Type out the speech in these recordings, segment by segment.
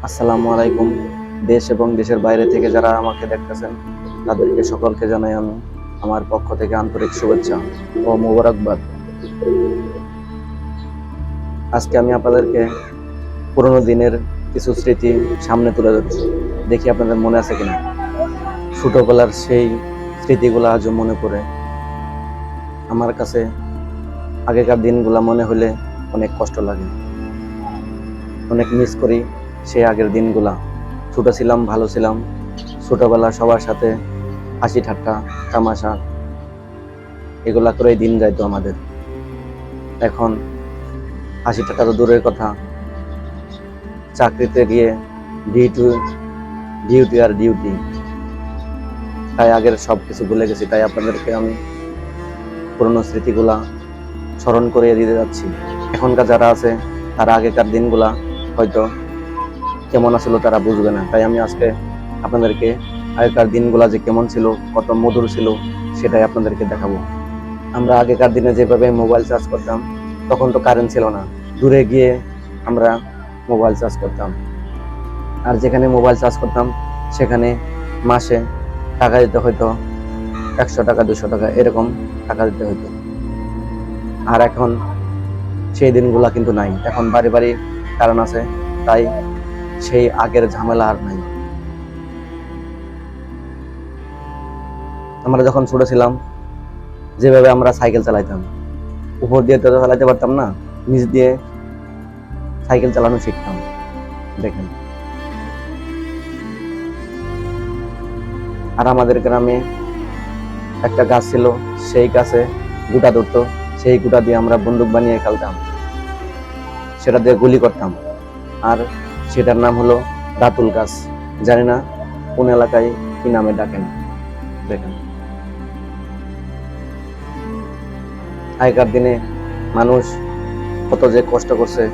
আসসালামু আলাইকুম। দেশ এবং দেশের বাইরে থেকে যারা আমাকে দেখতেছেন তাদেরকে সকলকে জানাই আমি আমার পক্ষ থেকে আন্তরিক শুভেচ্ছা ও মোবারকবাদ। আজকে আমি আপনাদেরকে পুরোনো দিনের কিছু স্মৃতি সামনে তুলে ধরছি। দেখি আপনাদের মনে আছে কিনা। ছোটবেলার সেই স্মৃতিগুলো আজও মনে পড়ে আমার কাছে। আগেকার দিনগুলা মনে হলে অনেক কষ্ট লাগে, অনেক মিস করি সেই আগের দিনগুলা। ছোট ছিলাম, ভালো ছিলাম। ছোটবেলা সবার সাথে হাসি ঠাট্টা তামাশা এগুলা করেই দিন যাইতো আমাদের। এখন হাসি ঠাট্টা তো দূরের কথা, চাকরিতে গিয়ে ডিউটি ডিউটি আর ডিউটি, তাই আগের সব কিছু ভুলে গেছি। তাই আপনাদেরকে আমি পুরনো স্মৃতিগুলা স্মরণ করিয়ে দিতে যাচ্ছি। এখনকার যারা আছে তারা আগেকার দিনগুলা হয়তো কেমন আসলো তারা বুঝবে না, তাই আমি আজকে আপনাদেরকে আগেকার দিনগুলা যে কেমন ছিল, কত মধুর ছিল, সেটাই আপনাদেরকে দেখাবো। আমরা আগেকার দিনে যেভাবে মোবাইল চার্জ করতাম, তখন তো কারেন্ট ছিল না, দূরে গিয়ে আমরা মোবাইল চার্জ করতাম। আর যেখানে মোবাইল চার্জ করতাম সেখানে মাসে টাকা দিতে হইতো, 100 টাকা 200 টাকা এরকম টাকা দিতে হইতো। আর এখন সেই দিনগুলা কিন্তু নাই। এখন বাড়ি বাড়ি কারেন্ট আছে, তাই সেই আগের ঝামেলা আর নাই। আমরা যখন ছোট ছিলাম, যেভাবে আমরা সাইকেল চালাইতাম, উপর দিয়ে তো চালাইতে পারতাম না, নিচ দিয়ে সাইকেল চালানো শিখতাম। দেখেন, আর আমাদের গ্রামে একটা গাছ ছিল, সেই গাছে গুটা ধরতো, সেই গুটা দিয়ে আমরা বন্দুক বানিয়ে খেলতাম, সেটা দিয়ে গুলি করতাম। আর সেটার নাম হলো দাতুল গাছ। জানি না কোন এলাকায় কি নামে ডাকেন। দেখেন, আগেকার দিনে মানুষ কত যে কষ্ট করছে,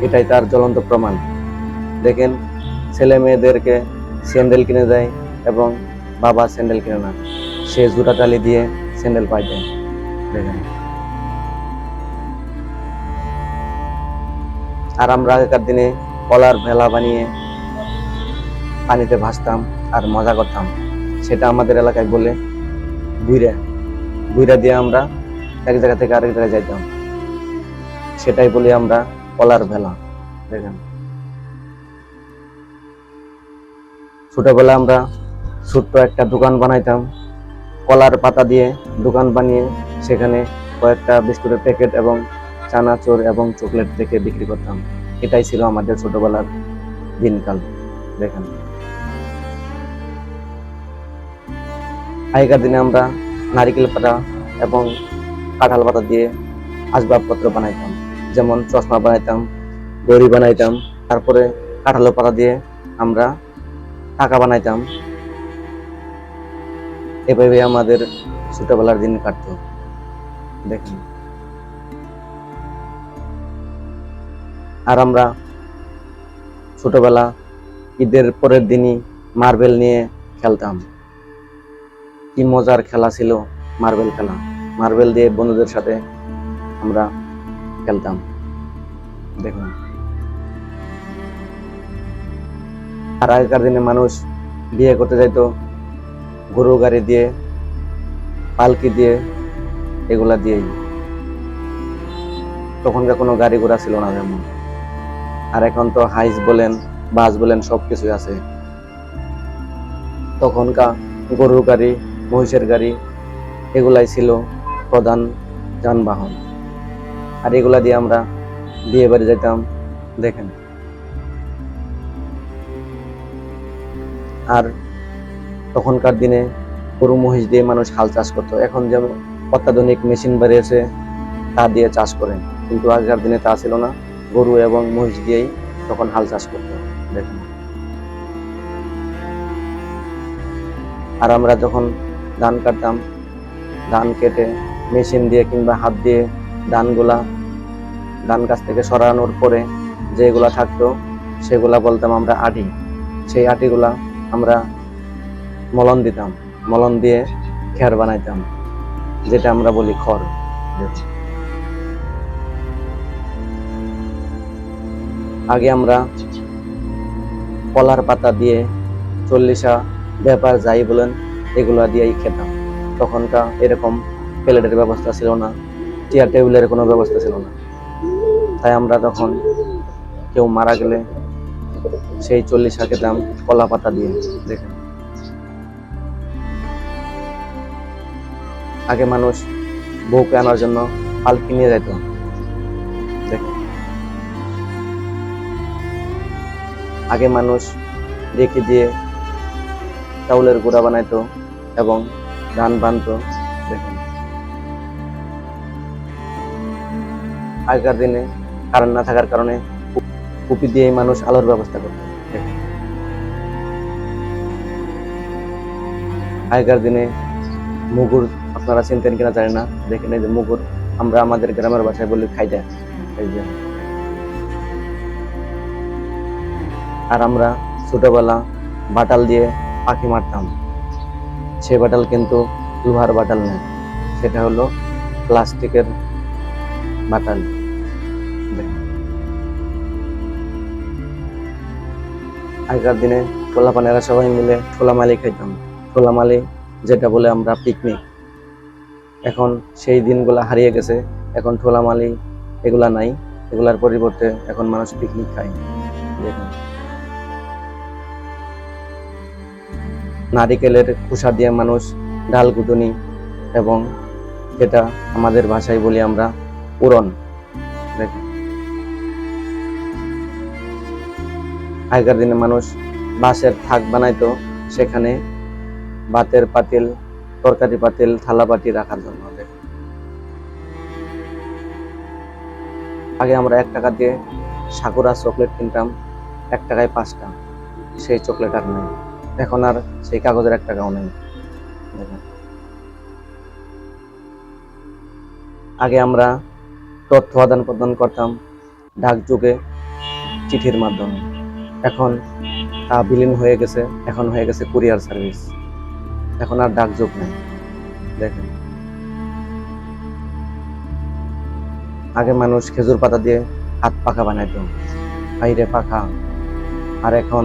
এটাই তার জ্বলন্ত প্রমাণ। দেখেন, ছেলে মেয়েদেরকে স্যান্ডেল কিনে দেয় এবং বাবা স্যান্ডেল কিনে না, সে জুতা টালি দিয়ে স্যান্ডেল পাই দেয়। দেখেন, আর আমরা আগেকার দিনে কলার ভেলা বানিয়ে পানিতে ভাসতাম আর মজা করতাম। সেটা আমাদের এলাকায় বলে বুইরা। বুইরা দিয়ে আমরা এক জায়গা থেকে আরেক জায়গায় যাইতাম, সেটাই বলি আমরা কলার ভেলা। দেখেন, ছোটবেলা আমরা ছোট্ট একটা দোকান বানাইতাম, কলার পাতা দিয়ে দোকান বানিয়ে সেখানে কয়েকটা বিস্কুটের প্যাকেট এবং চানাচুর এবং চকলেট থেকে বিক্রি করতাম। এটাই ছিল আমাদের ছোটবেলার দিনকাল। দেখেন, আগেকার দিনে আমরা নারিকেল পাতা এবং কাঁঠাল পাতা দিয়ে আসবাবপত্র বানাইতাম, যেমন চশমা বানাইতাম, দড়ি বানাইতাম, তারপরে কাঁঠাল পাতা দিয়ে আমরা টাকা বানাইতাম। এভাবে আমাদের ছোটবেলার দিন কাটতো। দেখেন, আর আমরা ছোটবেলা ঈদের পরের দিনই মার্বেল নিয়ে খেলতাম। কি মজার খেলা ছিল মার্বেল খেলা। মার্বেল দিয়ে বন্ধুদের সাথে আমরা খেলতাম। দেখুন, আর আগেকার দিনে মানুষ বিয়ে করতে যাইতো গরু গাড়ি দিয়ে, পালকি দিয়ে, এগুলা দিয়েই। তখনকার কোনো গাড়ি ঘোড়া ছিল না যেমন। আর এখন তো হাইস বলেন, বাস বলেন, সবকিছুই আছে। তখনকার গরুর গাড়ি, মহিষের গাড়ি, এগুলাই ছিল প্রধান যানবাহন। আর এগুলা দিয়ে আমরা বিয়ে বাড়ি যেতাম। দেখেন, আর তখনকার দিনে গরু মহিষ দিয়ে মানুষ হাল চাষ করতো। এখন যেমন অত্যাধুনিক মেশিন বেরিয়েছে, তা দিয়ে চাষ করেন, কিন্তু আগেকার দিনে তা ছিল না। গরু এবং মহিষ দিয়েই তখন হাল চাষ করতো। দেখেন, আর আমরা যখন ধান কাটতাম, ধান কেটে মেশিন দিয়ে কিংবা হাত দিয়ে ধানগুলা ধান গাছ থেকে সরানোর পরে যেগুলা থাকতো সেগুলা বলতাম আমরা আটি। সেই আটিগুলা আমরা মলন দিতাম, মলন দিয়ে খের বানাইতাম, যেটা আমরা বলি খড়। আগে আমরা কলার পাতা দিয়ে চল্লিশা ব্যাপার যাই বলেন এগুলা দিয়েই খেতাম। তখনকার এরকম প্লেটের ব্যবস্থা ছিল না, চেয়ার টেবিলের কোনো ব্যবস্থা ছিল না। তাই আমরা তখন কেউ মারা গেলে সেই চল্লিশা খেতাম কলা পাতা দিয়ে। দেখেন, আগে মানুষ বউকে আনার জন্য পালকি নিয়ে যেত। দেখেন, আগে মানুষ রেখে দিয়ে চাউলের গুঁড়া বানাইতো এবং ধান বানতো। দেখেন, আগেকার দিনে কারেন্ট না থাকার কারণে কুপি দিয়ে মানুষ আলোর ব্যবস্থা করত। দেখেন, আগেকার দিনে মুগুর আপনারা চিনতেন কিনা জানি না। দেখেন, এই যে মুগুর, আমরা আমাদের গ্রামের ভাষায় বলি খাইটা। এই যে, আর আমরা ছোটবেলা বাটাল দিয়ে পাখি মারতাম। সেই বাটাল কিন্তু লোহার বাটাল নয়, সেটা হলো প্লাস্টিকের বাটাল। আগেকার দিনে পোলাপানেরা সবাই মিলে ঠোলামালি খাইতাম। ঠোলামালি যেটা বলে আমরা পিকনিক। এখন সেই দিনগুলা হারিয়ে গেছে, এখন ঠোলামালি এগুলা নাই। এগুলার পরিবর্তে এখন মানুষ পিকনিক খায়। দেখুন, নারিকেলের খোসা দিয়ে মানুষ ডাল কুটুনি, এবং যেটা আমাদের ভাষায় বলি আমরা উড়ন। দেখুন, আগেকার দিনে মানুষ বাঁশের থাক বানাইতো, সেখানে ভাতের পাতিল, তরকারি পাতিল, থালা বাটি রাখার জন্য। দেখুন, আগে আমরা 1 টাকা দিয়ে সাকুরা চকলেট কিনতাম, 1 টাকায় 5টা। সেই চকলেট আর নেই, এখন আর সেই কাগজের 1 টাকাও নেই। দেখুন, আগে আমরা তথ্য আদান প্রদান করতাম ডাকযোগে, চিঠির মাধ্যমে। এখন তা বিলীন হয়ে গেছে, এখন হয়ে গেছে কুরিয়ার সার্ভিস। এখন আর ডাকযোগ নেই। দেখেন, আগে মানুষ খেজুর পাতা দিয়ে হাত পাখা বানাইতো, বাইরে পাখা। আর এখন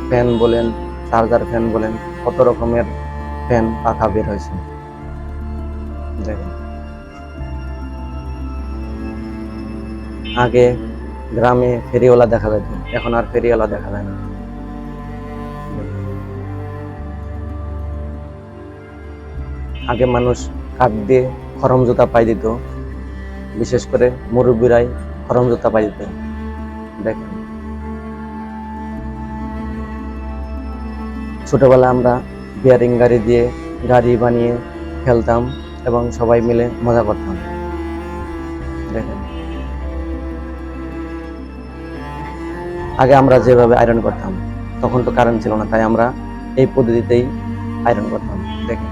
ফ্যান বলেন, চার্জার ফ্যান বলেন, কত রকমের ফ্যান পাখা বের হয়েছে। দেখেন, আগে গ্রামে ফেরিওয়ালা দেখা যেত, এখন আর ফেরিওয়ালা দেখা যায় না। আগে মানুষ কাঠ দিয়ে খরম জুতা পাই দিত, বিশেষ করে মুরব্বীরাই খরম জুতা পাই দিত। দেখেন, ছোটবেলায় আমরা বিয়ারিং গাড়ি দিয়ে গাড়ি বানিয়ে খেলতাম এবং সবাই মিলে মজা করতাম। দেখেন, আগে আমরা যেভাবে আয়রন করতাম, তখন তো কারেন্ট ছিল না, তাই আমরা এই পদ্ধতিতেই আয়রন করতাম। দেখেন,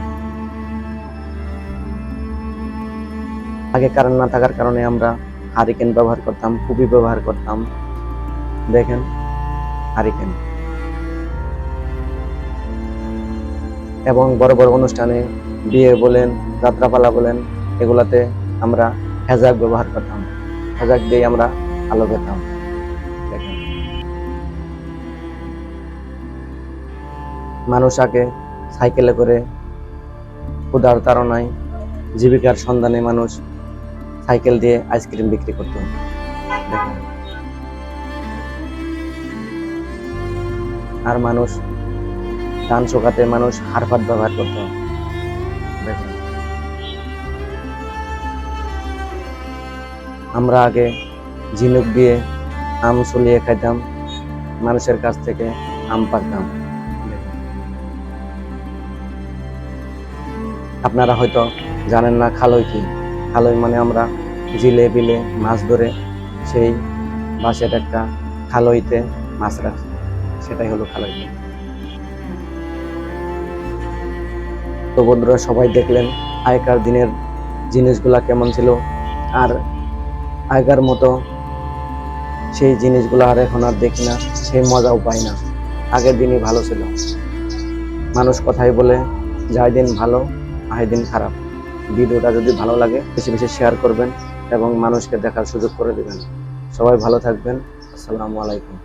আগে কারেন্ট না থাকার কারণে আমরা হারিকেন ব্যবহার করতাম, কুপি ব্যবহার করতাম। দেখেন, হারিকেন। এবং বড় বড় অনুষ্ঠানে, বিয়ে বলেন, যাত্রাপালা বলেন, এগুলাতে আমরা হ্যাজাক ব্যবহার করতাম। হ্যাজাক দিয়ে আমরা আলো পেতাম। দেখেন, মানুষ আগে সাইকেলে করে ক্ষুধার তাড়নায়, জীবিকার সন্ধানে মানুষ সাইকেল দিয়ে আইসক্রিম বিক্রি করত। দেখেন, আর মানুষ ধান শুকাতে মানুষ হাড়পাত ব্যবহার করত। দেখেন, আমরা আগে ঝিনুক দিয়ে আম ছুলিয়ে খাইতাম, মানুষের কাছ থেকে আম পাড়তাম। আপনারা হয়তো জানেন না খালই কি। খালই মানে আমরা জিলে বিলে মাছ ধরে সেই বাঁশের একটা খালইতে মাছ রাখি, সেটাই হলো খালই। তো বন্ধুরা, সবাই দেখলেন আগেকার দিনের জিনিসগুলা কেমন ছিল। আর আগের মতো সেই জিনিসগুলো আর এখন আর দেখি না, সেই মজাও পাই না। আগের দিনই ভালো ছিল। মানুষ কথাই বলে, যাই দিন ভালো আই দিন খারাপ। ভিডিওটা যদি ভালো লাগে বেশি বেশি শেয়ার করবেন এবং মানুষকে দেখার সুযোগ করে দিবেন। সবাই ভালো থাকবেন। আসসালামু আলাইকুম।